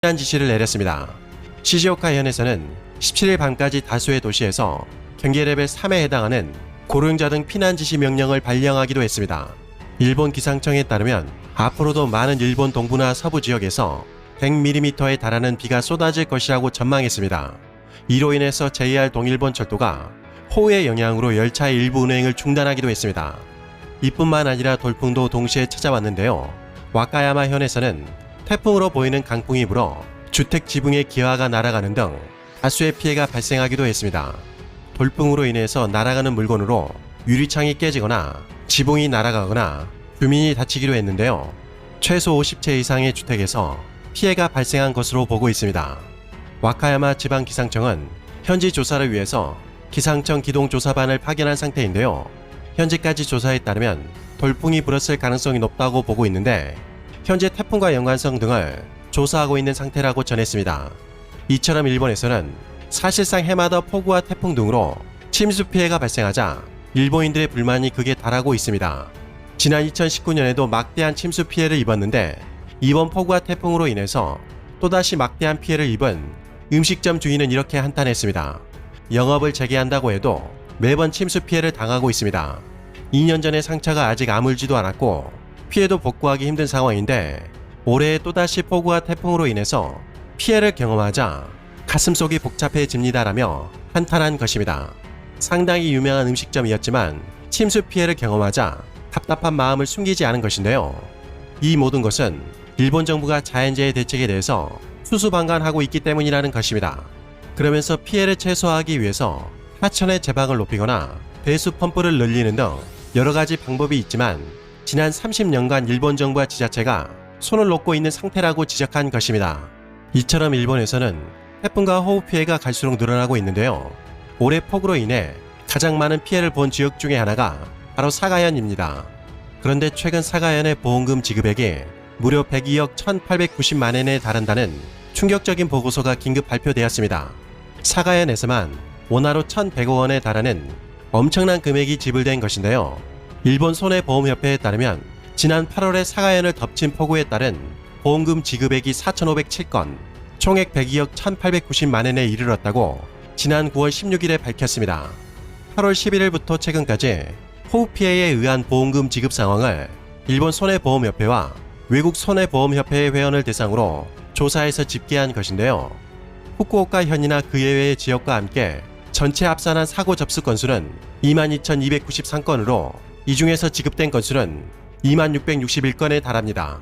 피난 지시를 내렸습니다. 시즈오카현에서는 17일 밤까지 다수의 도시에서 경계 레벨 3에 해당하는 고령자 등 피난 지시 명령을 발령하기도 했습니다. 일본 기상청에 따르면 앞으로도 많은 일본 동부나 서부 지역에서 100mm에 달하는 비가 쏟아질 것이라고 전망했습니다. 이로 인해서 JR 동일본 철도가 호우의 영향으로 열차의 일부 운행을 중단하기도 했습니다. 이뿐만 아니라 돌풍도 동시에 찾아왔는데요. 와카야마현에서는 태풍으로 보이는 강풍이 불어 주택 지붕의 기와가 날아가는 등 다수의 피해가 발생하기도 했습니다. 돌풍으로 인해서 날아가는 물건으로 유리창이 깨지거나 지붕이 날아가거나 주민이 다치기도 했는데요. 최소 50채 이상의 주택에서 피해가 발생한 것으로 보고 있습니다. 와카야마 지방기상청은 현지 조사를 위해서 기상청 기동조사반을 파견한 상태인데요. 현재까지 조사에 따르면 돌풍이 불었을 가능성이 높다고 보고 있는데 현재 태풍과 연관성 등을 조사하고 있는 상태라고 전했습니다. 이처럼 일본에서는 사실상 해마다 폭우와 태풍 등으로 침수 피해가 발생하자 일본인들의 불만이 극에 달하고 있습니다. 지난 2019년에도 막대한 침수 피해를 입었는데 이번 폭우와 태풍으로 인해서 또다시 막대한 피해를 입은 음식점 주인은 이렇게 한탄했습니다. 영업을 재개한다고 해도 매번 침수 피해를 당하고 있습니다. 2년 전의 상처가 아직 아물지도 않았고 피해도 복구하기 힘든 상황인데 올해 또다시 폭우와 태풍으로 인해서 피해를 경험하자 가슴속이 복잡해집니다라며 한탄한 것입니다. 상당히 유명한 음식점이었지만 침수 피해를 경험하자 답답한 마음을 숨기지 않은 것인데요. 이 모든 것은 일본 정부가 자연재해 대책에 대해서 수수방관하고 있기 때문이라는 것입니다. 그러면서 피해를 최소화하기 위해서 하천의 제방을 높이거나 배수 펌프를 늘리는 등 여러가지 방법이 있지만 지난 30년간 일본 정부와 지자체가 손을 놓고 있는 상태라고 지적한 것입니다. 이처럼 일본에서는 태풍과 호우 피해가 갈수록 늘어나고 있는데요. 올해 폭우로 인해 가장 많은 피해를 본 지역 중에 하나가 바로 사가현입니다. 그런데 최근 사가현의 보험금 지급액이 무려 102억 1,890만엔에 달한다는 충격적인 보고서가 긴급 발표되었습니다. 사가현에서만 원화로 1,100억 원에 달하는 엄청난 금액이 지불된 것인데요. 일본 손해보험협회에 따르면 지난 8월에 사가현을 덮친 폭우에 따른 보험금 지급액이 4,507건, 총액 102억 1,890만엔에 이르렀다고 지난 9월 16일에 밝혔습니다. 8월 11일부터 최근까지 호우 피해에 의한 보험금 지급 상황을 일본 손해보험협회와 외국 손해보험협회의 회원을 대상으로 조사해서 집계한 것인데요. 후쿠오카 현이나 그 예외의 지역과 함께 전체 합산한 사고 접수 건수는 22,293건으로 이 중에서 지급된 건수는 26,661건에 달합니다.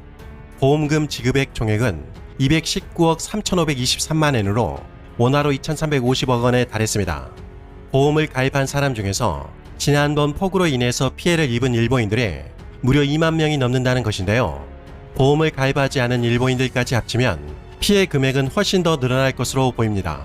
보험금 지급액 총액은 219억 3,523만엔으로 원화로 2,350억 원에 달했습니다. 보험을 가입한 사람 중에서 지난번 폭우로 인해서 피해를 입은 일본인들이 무려 2만 명이 넘는다는 것인데요. 보험을 가입하지 않은 일본인들까지 합치면 피해 금액은 훨씬 더 늘어날 것으로 보입니다.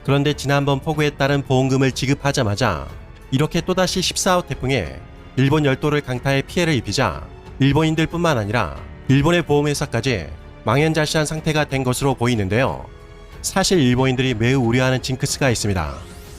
그런데 지난번 폭우에 따른 보험금을 지급하자마자 이렇게 또다시 14호 태풍에 일본 열도를 강타해 피해를 입히자 일본인들 뿐만 아니라 일본의 보험회사까지 망연자실한 상태가 된 것으로 보이는데요. 사실 일본인들이 매우 우려하는 징크스가 있습니다.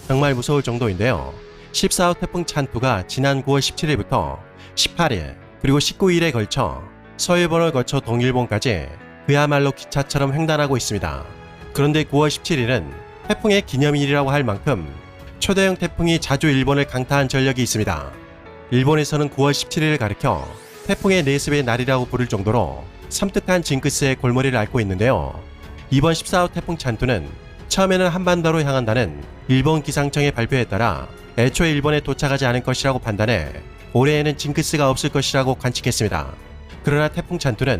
정말 무서울 정도인데요. 14호 태풍 찬투가 지난 9월 17일부터 18일 그리고 19일에 걸쳐 서일본을 거쳐 동일본까지 그야말로 기차처럼 횡단하고 있습니다. 그런데 9월 17일은 태풍의 기념일이라고 할 만큼 초대형 태풍이 자주 일본을 강타한 전력이 있습니다. 일본에서는 9월 17일을 가리켜 태풍의 내습의 날이라고 부를 정도로 섬뜩한 징크스의 골머리를 앓고 있는데요. 이번 14호 태풍 찬투는 처음에는 한반도로 향한다는 일본 기상청의 발표에 따라 애초에 일본에 도착하지 않을 것이라고 판단해 올해에는 징크스가 없을 것이라고 관측했습니다. 그러나 태풍 찬투는